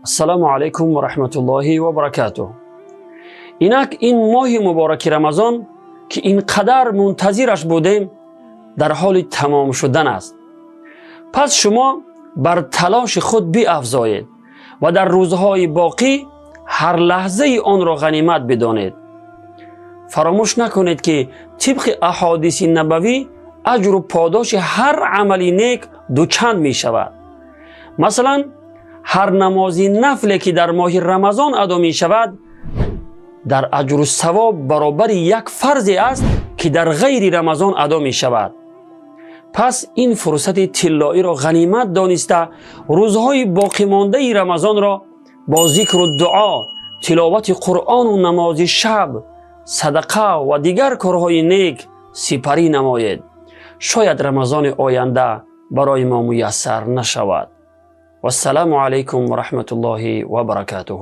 السلام علیکم و رحمت الله و برکاته. اینک این ماه مبارک رمضان که اینقدر منتظرش بودیم در حال تمام شدن است. پس شما بر تلاش خود بیافزایید و در روزهای باقی هر لحظه آن را غنیمت بدانید. فراموش نکنید که طبق احادیث نبوی اجر و پاداش هر عملی نیک دوچند می شود. مثلا هر نمازی نفلی که در ماه رمضان ادا می شود در اجر و ثواب برابر یک فرضی است که در غیر رمضان ادا می شود. پس این فرصت طلایی را غنیمت دانسته روزهای باقی مانده رمضان را با ذکر و دعا، تلاوت قرآن و نماز شب، صدقه و دیگر کارهای نیک سپری نمایید. شاید رمضان آینده برای ما میسر نشود. و السلام علیکم و رحمت الله و برکاته.